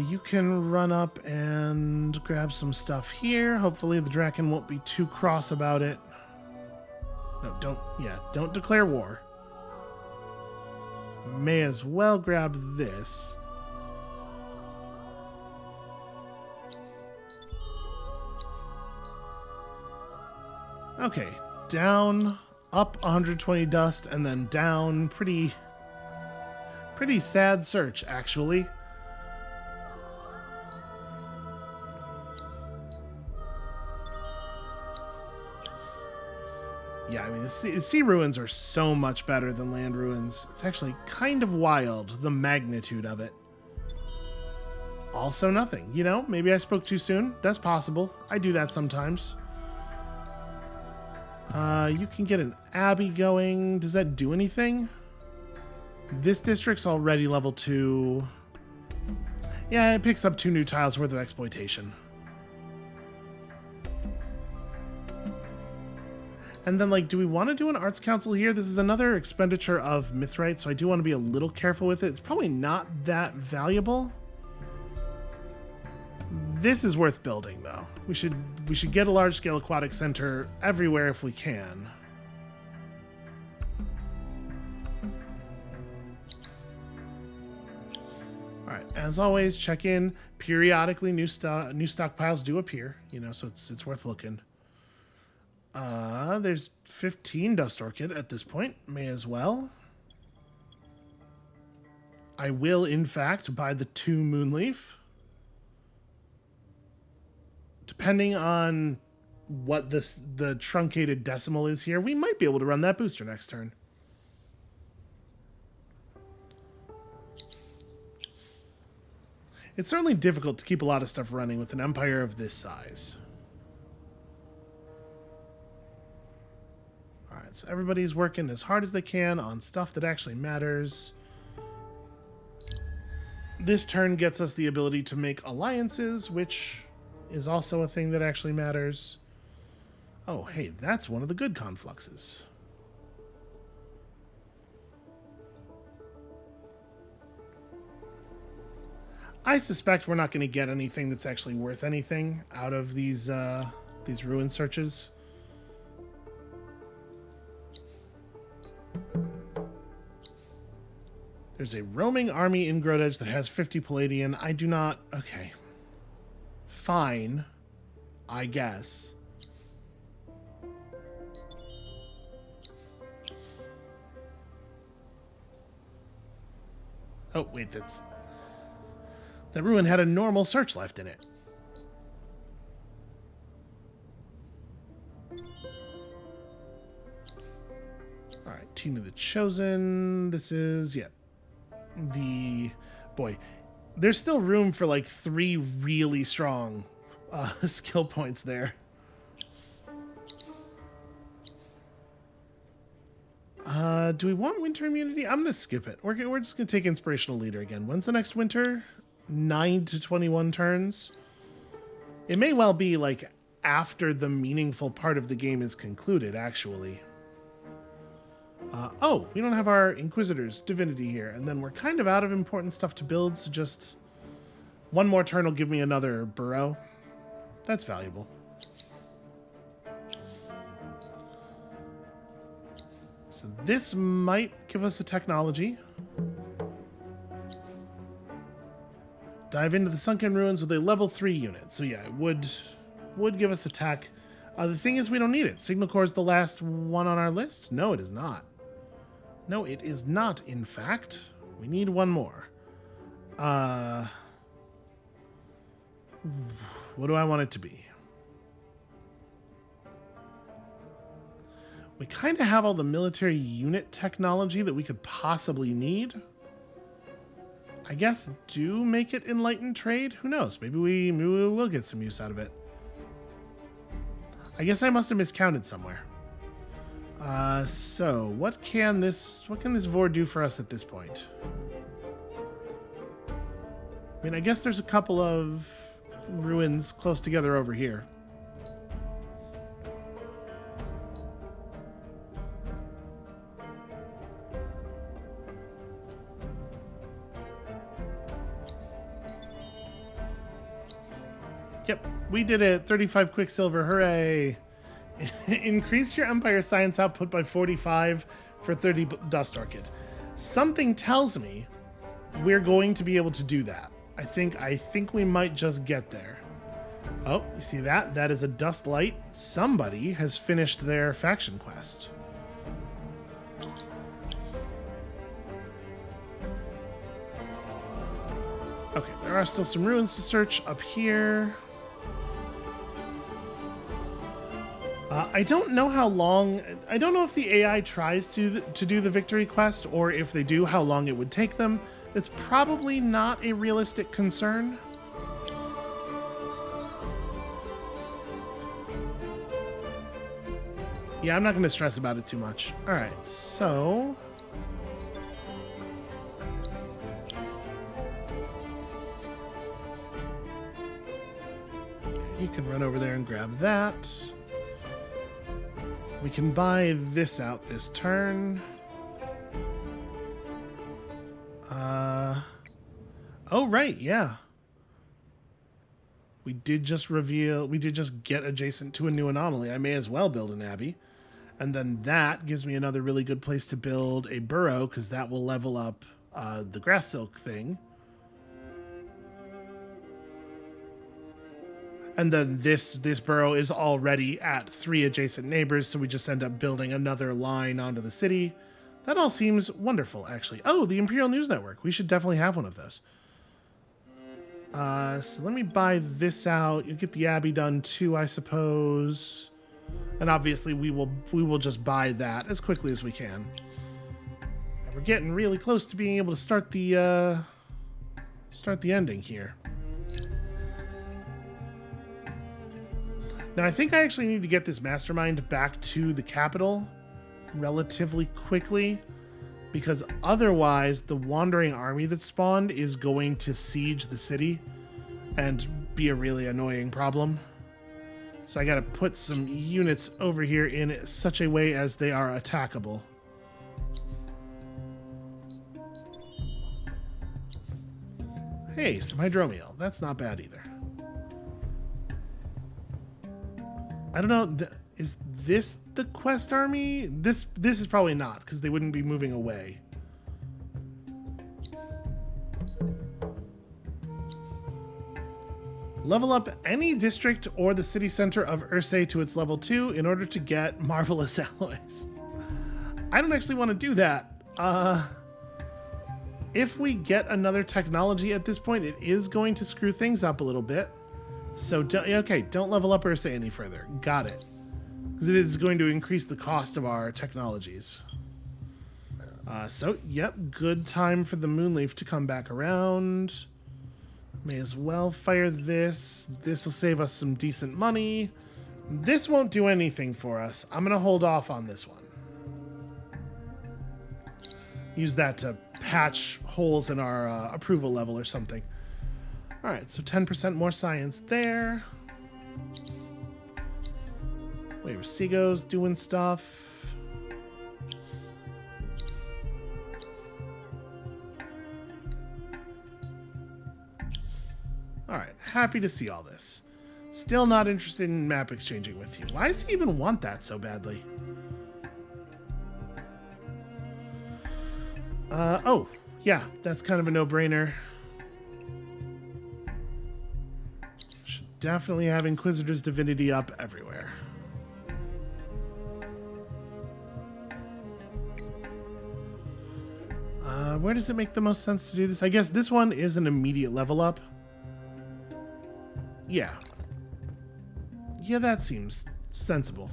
You can run up and grab some stuff here. Hopefully the Draken won't be too cross about it. No, don't declare war. May as well grab this. Okay, down, up 120 dust, and then down. Pretty sad search, actually. Yeah, I mean, the sea ruins are so much better than land ruins. It's actually kind of wild, the magnitude of it. Also nothing. You know, maybe I spoke too soon. That's possible. I do that sometimes. You can get an abbey going. Does that do anything? This district's already level 2. Yeah, it picks up 2 new tiles worth of exploitation. And then, like, do we want to do an arts council here? This is another expenditure of mithrite, so I do want to be a little careful with it. It's probably not that valuable. This is worth building, though. We should get a large-scale aquatic center everywhere if we can. All right, as always, check in periodically. New stockpiles do appear, you know, so it's worth looking. There's 15 dust orchid at this point. May as well. I will, in fact, buy the 2 moonleaf. Depending on what the truncated decimal is here, we might be able to run that booster next turn. It's certainly difficult to keep a lot of stuff running with an empire of this size. Alright, so everybody's working as hard as they can on stuff that actually matters. This turn gets us the ability to make alliances, which is also a thing that actually matters. Oh, hey, that's one of the good confluxes. I suspect we're not going to get anything that's actually worth anything out of these ruin searches. There's a roaming army in Growditch that has 50 Palladian. I do not... Okay. Fine, I guess. Oh, wait, that ruin had a normal search left in it. All right, Team of the Chosen. This is, yeah, boy, there's still room for like 3 really strong skill points there. Do we want winter immunity? I'm going to skip it. We're just going to take Inspirational Leader again. When's the next winter? 9 to 21 turns. It may well be like after the meaningful part of the game is concluded, actually. Oh, we don't have our Inquisitor's Divinity here, and then we're kind of out of important stuff to build, so just one more turn will give me another burrow. That's valuable. So this might give us a technology. Dive into the sunken ruins with a level 3 unit. So yeah, it would give us a tech. The thing is, we don't need it. Signal Core is the last one on our list. No, it is not. No, it is not, in fact. We need one more. What do I want it to be? We kind of have all the military unit technology that we could possibly need. I guess do make it enlightened trade. Who knows? Maybe we will get some use out of it. I guess I must have miscounted somewhere. So what can this Vor do for us at this point? I mean, I guess there's a couple of ruins close together over here. Yep, we did it. 35 Quicksilver, hooray! Increase your Empire science output by 45 for 30 Dust Orchid. Something tells me we're going to be able to do that. I think we might just get there. Oh, you see that? That is a dust light. Somebody has finished their faction quest. Okay, there are still some ruins to search up here. I don't know how long... I don't know if the AI tries to do the victory quest, or if they do, how long it would take them. It's probably not a realistic concern. Yeah, I'm not going to stress about it too much. Alright, so... You can run over there and grab that. We can buy this out this turn. Oh, right, yeah. We did just get adjacent to a new anomaly. I may as well build an abbey. And then that gives me another really good place to build a burrow, because that will level up the grass silk thing. And then this burrow is already at 3 adjacent neighbors, so we just end up building another line onto the city. That all seems wonderful, actually. Oh, the Imperial News Network. We should definitely have one of those. So let me buy this out. You'll get the Abbey done too, I suppose. And obviously we will just buy that as quickly as we can. And we're getting really close to being able to start the ending here. Now I think I actually need to get this mastermind back to the capital relatively quickly, because otherwise the wandering army that spawned is going to siege the city and be a really annoying problem. So I gotta put some units over here in such a way as they are attackable. Hey, some hydromiel. That's not bad either. I don't know, is this the quest army? This is probably not, because they wouldn't be moving away. Level up any district or the city center of Ursay to its level 2 in order to get marvelous alloys. I don't actually want to do that. If we get another technology at this point, it is going to screw things up a little bit. So, don't level up Ursay any further. Got it. Because it is going to increase the cost of our technologies. Yep, good time for the Moonleaf to come back around. May as well fire this. This will save us some decent money. This won't do anything for us. I'm going to hold off on this one. Use that to patch holes in our approval level or something. Alright, so 10% more science there. Wait, Resigo's doing stuff. Alright, happy to see all this. Still not interested in map exchanging with you. Why does he even want that so badly? Oh, yeah, that's kind of a no-brainer. Should definitely have Inquisitor's Divinity up everywhere. Where does it make the most sense to do this? I guess this one is an immediate level up. Yeah. Yeah, that seems sensible.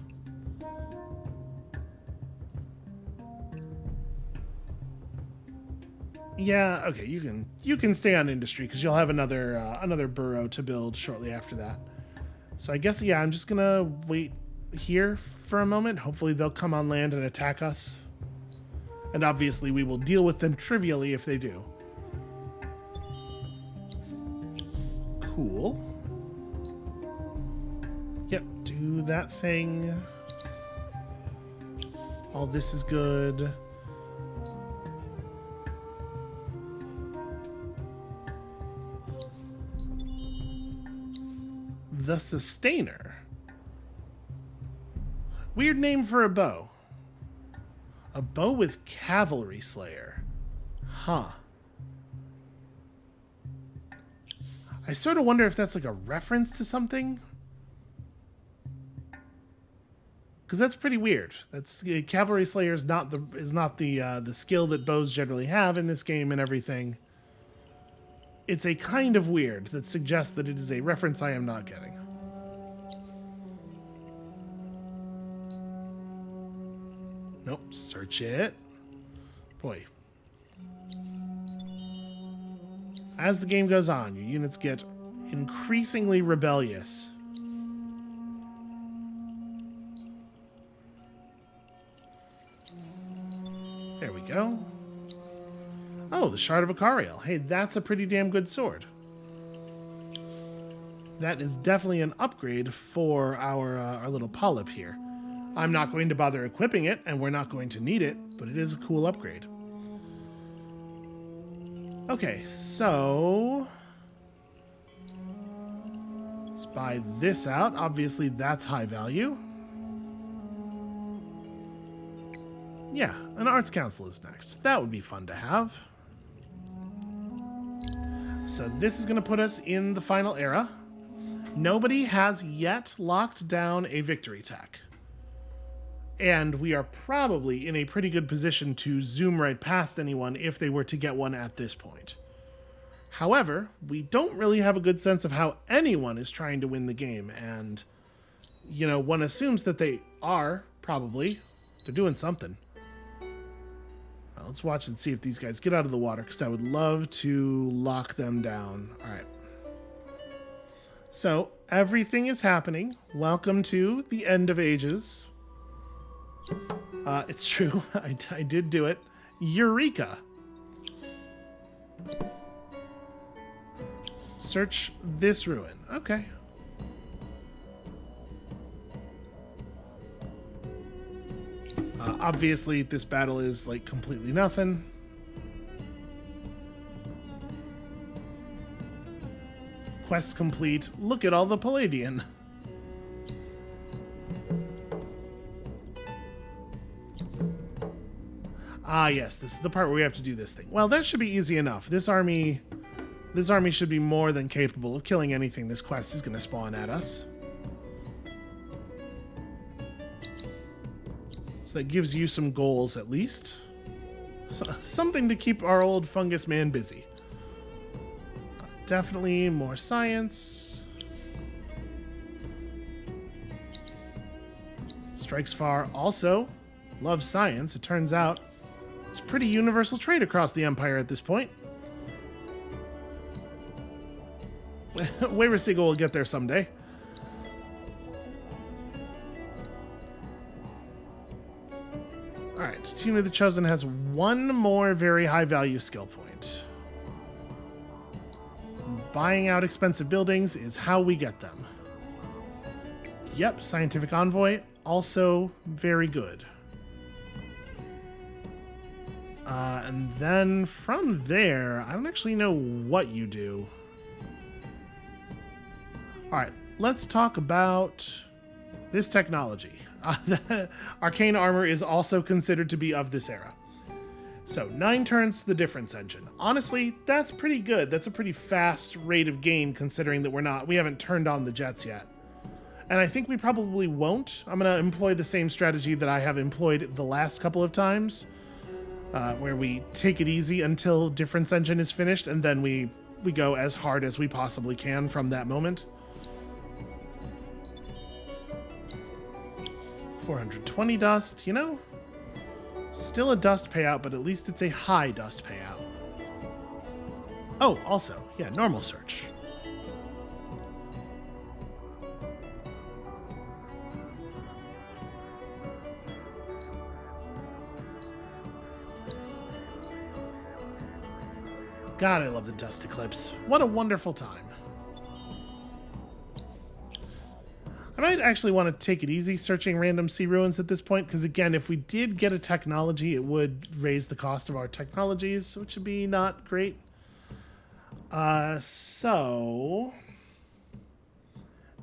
Yeah, okay, you can stay on industry because you'll have another burrow to build shortly after that. So I guess, yeah, I'm just gonna wait here for a moment. Hopefully they'll come on land and attack us. And obviously we will deal with them trivially if they do. Cool. Yep, do that thing. All this is good. The Sustainer. Weird name for a bow. A bow with Cavalry Slayer. Huh. I sort of wonder if that's like a reference to something. Because that's pretty weird. That's Cavalry Slayer is not the skill that bows generally have in this game and everything. It's a kind of weird that suggests that it is a reference I am not getting. Nope, search it. Boy. As the game goes on, your units get increasingly rebellious. There we go. Oh, the Shard of Icariel. Hey, that's a pretty damn good sword. That is definitely an upgrade for our little polyp here. I'm not going to bother equipping it, and we're not going to need it, but it is a cool upgrade. Okay, so let's buy this out. Obviously, that's high value. Yeah, an Arts Council is next. That would be fun to have. So this is going to put us in the final era. Nobody has yet locked down a victory tech. And we are probably in a pretty good position to zoom right past anyone if they were to get one at this point. However, we don't really have a good sense of how anyone is trying to win the game, and, you know, one assumes that they are, probably. They're doing something. Well, let's watch and see if these guys get out of the water, because I would love to lock them down. All right. So, everything is happening. Welcome to the end of ages. It's true. I did do it. Eureka. Search this ruin. Okay. Obviously, this battle is like completely nothing. Quest complete. Look at all the Palladian. Ah, yes, this is the part where we have to do this thing. Well, that should be easy enough. This army should be more than capable of killing anything this quest is going to spawn at us. So that gives you some goals, at least. Something to keep our old fungus man busy. Definitely more science. Strikes far. Also, loves science. It turns out it's pretty universal trait across the Empire at this point. Waverseagle will get there someday. Alright, Team of the Chosen has one more very high value skill point. Buying out expensive buildings is how we get them. Yep, Scientific Envoy, also very good. And then from there, I don't actually know what you do. Alright, let's talk about this technology. Arcane armor is also considered to be of this era. So 9 turns to the difference engine. Honestly, that's pretty good. That's a pretty fast rate of gain considering that we haven't turned on the jets yet. And I think we probably won't. I'm going to employ the same strategy that I have employed the last couple of times, where we take it easy until difference engine is finished, and then we go as hard as we possibly can from that moment. 420 dust, you know? Still a dust payout, but at least it's a high dust payout. Oh, also, yeah, normal search. God, I love the dust eclipse. What a wonderful time. I might actually want to take it easy searching random sea ruins at this point, because again, if we did get a technology, it would raise the cost of our technologies, which would be not great. So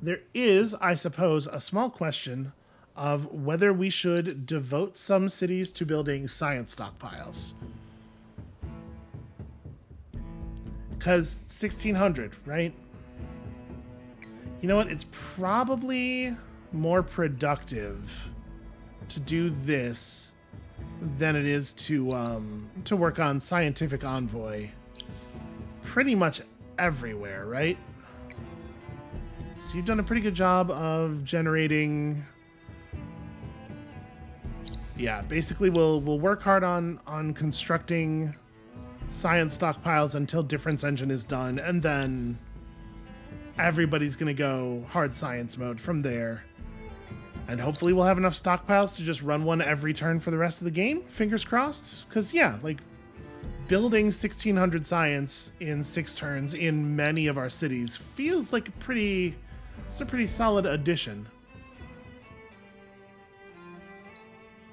there is, I suppose, a small question of whether we should devote some cities to building science stockpiles. Because 1600, right? You know what? It's probably more productive to do this than it is to work on Scientific Envoy pretty much everywhere, right? So you've done a pretty good job of generating. Yeah, basically we'll work hard on constructing science stockpiles until difference engine is done, and then everybody's gonna go hard science mode from there, and hopefully we'll have enough stockpiles to just run one every turn for the rest of the game. Fingers crossed, because yeah, like building 1600 science in 6 turns in many of our cities feels like it's a pretty solid addition.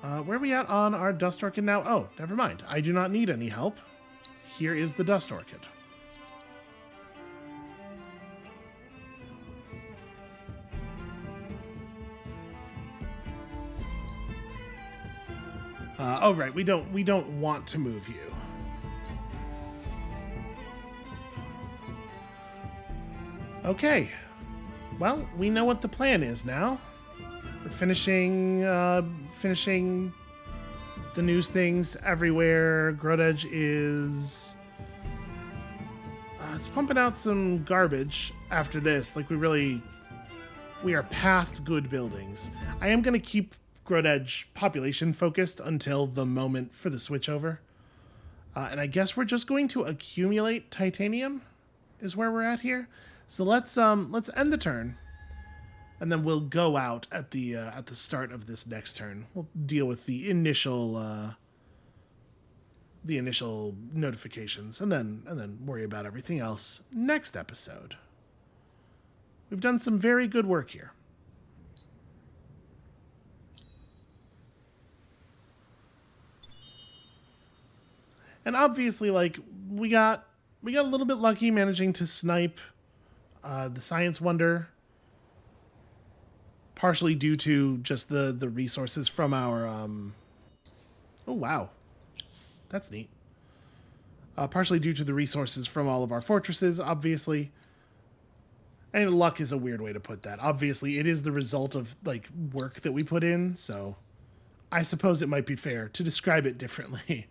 Where are we at on our dust orchid now? Oh, never mind, I do not need any help. Here is the dust orchid. Oh right, we don't want to move you. Okay, well, we know what the plan is now. We're finishing the news things everywhere. Grodedge is it's pumping out some garbage after this. Like we are past good buildings. I am going to keep Grodedge population focused until the moment for the switchover. And I guess we're just going to accumulate titanium is where we're at here. So let's end the turn, and then we'll go out at the start of this next turn. We'll deal with the initial notifications, and then worry about everything else next episode. We've done some very good work here. And obviously, like, we got a little bit lucky managing to snipe the Science Wonder, partially due to just the resources from our oh wow, that's neat. Partially due to the resources from all of our fortresses, obviously. And luck is a weird way to put that. Obviously, it is the result of like work that we put in, so I suppose it might be fair to describe it differently.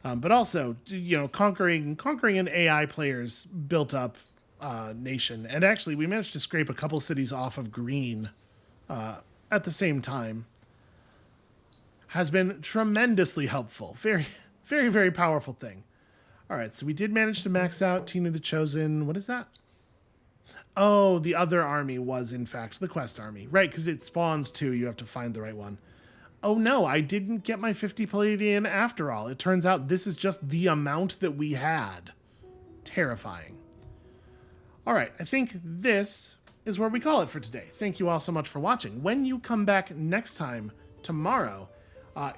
But also, you know, conquering an AI player's built up nation, and actually we managed to scrape a couple cities off of green at the same time, has been tremendously helpful. Very, very, very powerful thing. All right, so we did manage to max out Tina the Chosen. What is that? Oh, the other army was in fact the quest army, right? Because it spawns 2. You have to find the right one. Oh no, I didn't get my 50 Palladian after all. It turns out this is just the amount that we had. Terrifying. All right, I think this is where we call it for today. Thank you all so much for watching. When you come back next time, tomorrow,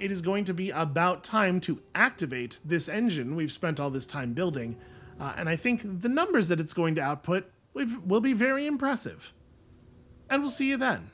it is going to be about time to activate this engine we've spent all this time building. And I think the numbers that it's going to output will be very impressive. And we'll see you then.